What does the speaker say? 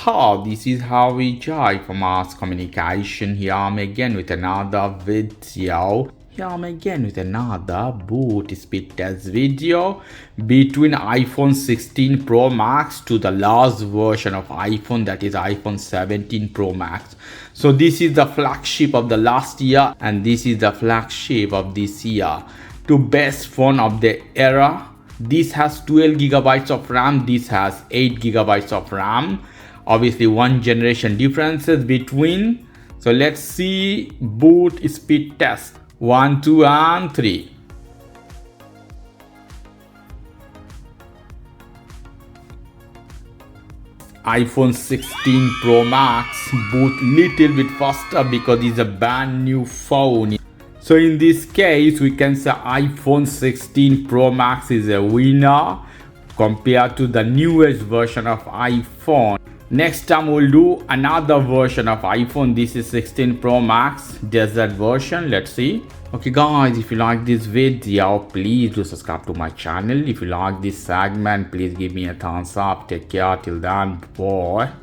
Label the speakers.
Speaker 1: This is how we join for mass communication. Here I'm again with another video. Here I'm again with another boot speed test video between iPhone 16 Pro Max to the last version of iPhone, that is iPhone 17 Pro Max. So this is the flagship of the last year and this is the flagship of this year. Two best phone of the era. This has 12 gigabytes of RAM, this has 8 gigabytes of RAM. Obviously one generation differences between. So let's see boot speed test. 1, 2 and 3. iPhone 16 Pro Max boot little bit faster because it's a brand new phone. So in this case we can say iPhone 16 Pro Max is a winner compared to the newest version of iPhone. Next time we'll do another version of iPhone. This is 16 Pro Max desert version. Let's see. Okay guys, if you like this video, please do subscribe to my channel. If you like this segment, please give me a thumbs up. Take care till then. Bye.